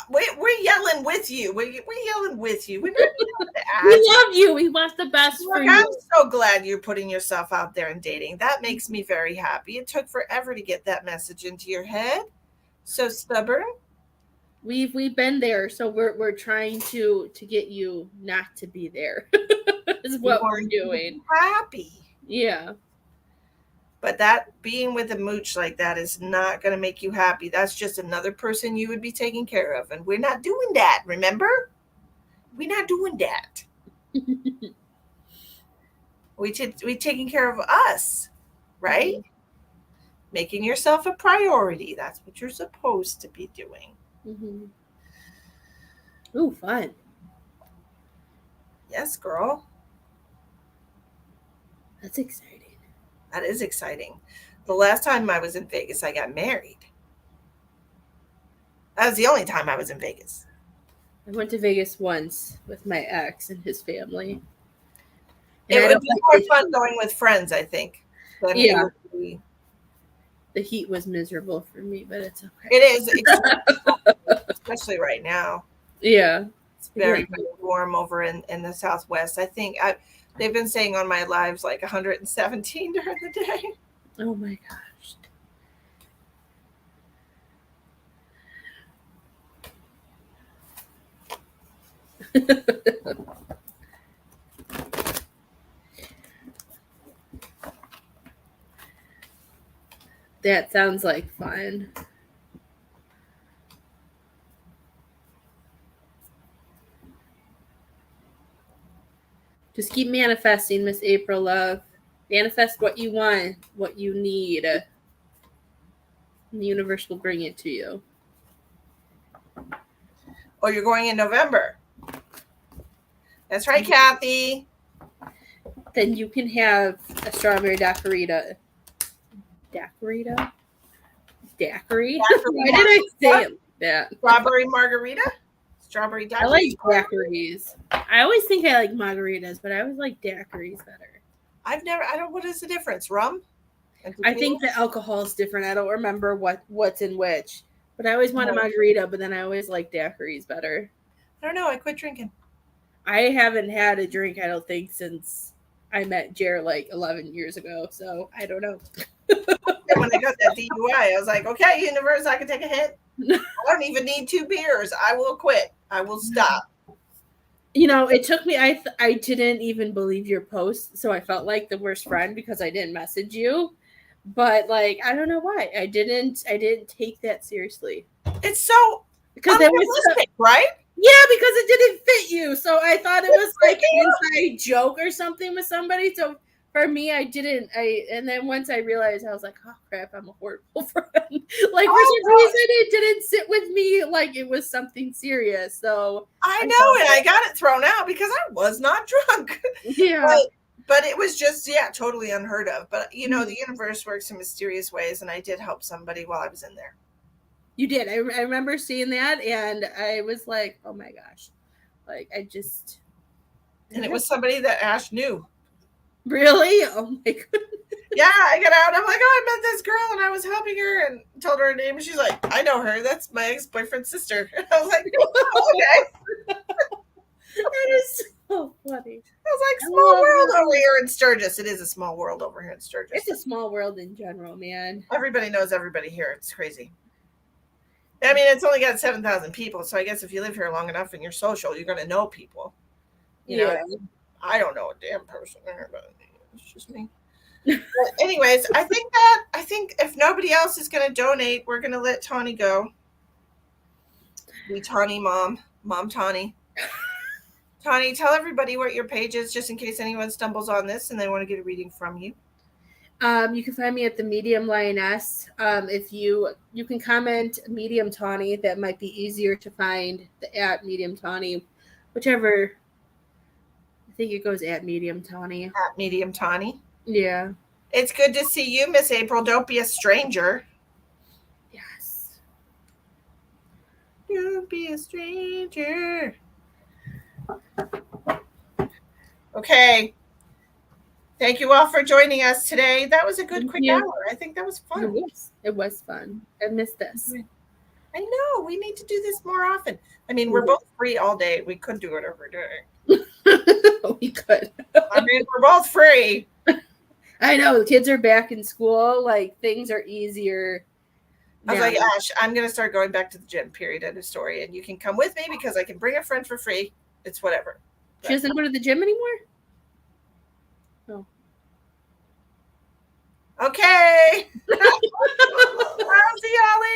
We're yelling with you. We're yelling with you. We love you. We want the best for you. I'm so glad you're putting yourself out there and dating. That makes me very happy. It took forever to get that message into your head. So stubborn. We've been there, so we're trying to get you not to be there. Is what we're doing. Happy. Yeah. But that being with a mooch like that is not going to make you happy. That's just another person you would be taking care of. And we're not doing that, remember? We're not doing that. we taking care of us, right? Mm-hmm. Making yourself a priority. That's what you're supposed to be doing. Mm-hmm. Ooh, fun. Yes, girl. That's exciting. That is exciting. The last time I was in Vegas, I got married. That was the only time I was in Vegas. I went to Vegas once with my ex and his family. And it would be more fun going with friends, I think. Yeah. The heat was miserable for me, but it's okay. It is, especially right now. Yeah. It's very, very warm over in the Southwest. I think they've been saying on my lives like 117 during the day. Oh my gosh. That sounds like fun. Just keep manifesting, Miss April Love. Manifest what you want, what you need. And the universe will bring it to you. Oh, you're going in November. That's right, Kathy. Then you can have a strawberry daiquiri. Daiquiri? Why did I say it like that? Strawberry margarita? Strawberry daiquiri? I like daiquiris. I always think I like margaritas, but I always like daiquiris better. What is the difference? Rum? I think the alcohol is different. I don't remember what's in which. But I always want a margarita, but then I always like daiquiris better. I don't know. I quit drinking. I haven't had a drink, I don't think, since I met Jer like 11 years ago. So I don't know. when I got that DUI. I was like, okay, universe, I can take a hit. I don't even need 2 beers. I will quit. I will stop. It took me. I didn't even believe your post, so I felt like the worst friend because I didn't message you. But like, I don't know why I didn't take that seriously. It's so because it was unrealistic, right? Yeah, because it didn't fit you. So I thought it was like an inside joke or something with somebody. So for me, I didn't. And then once I realized, I was like, oh crap, I'm a horrible friend. Like for some reason, it didn't sit with me like it was something serious. So I know, and I got it thrown out because I was not drunk. Yeah. But it was just, totally unheard of. But the universe works in mysterious ways, and I did help somebody while I was in there. You did. I remember seeing that, and I was like, oh my gosh. Like, And it was somebody that Ash knew. Really? Oh my goodness. Yeah, I got out. I'm like, oh, I met this girl, and I was helping her, and told her name, and she's like, I know her. That's my ex-boyfriend's sister. And I was like, oh, okay. That is so funny. I was like, small world over here in Sturgis. It is a small world over here in Sturgis. It's a small world in general, man. Everybody knows everybody here. It's crazy. I mean, it's only got 7,000 people, so I guess if you live here long enough and you're social, you're going to know people. You know, I don't know a damn person there, but it's just me. But anyways, I think if nobody else is going to donate, we're going to let Tawnie go. Be Tawnie Mom Tawnie. Tawnie, tell everybody what your page is, just in case anyone stumbles on this and they want to get a reading from you. You can find me at the Medium Lioness. If you can comment Medium Tawnie, that might be easier to find. At Medium Tawnie, whichever. I think it goes at Medium Tawnie. At Medium Tawnie. Yeah. It's good to see you, Miss April. Don't be a stranger. Yes. Don't be a stranger. Okay. Thank you all for joining us today. That was a good quick hour. I think that was fun. It was fun. I missed this. I know. We need to do this more often. I mean, we're both free all day. We could do it every day. We could. I mean, we're both free. I know. The kids are back in school. Like, things are easier. I was like, Ash, I'm going to start going back to the gym, period, end of story. And you can come with me because I can bring a friend for free. It's whatever. She doesn't go to the gym anymore? No. Okay. I'll see y'all later.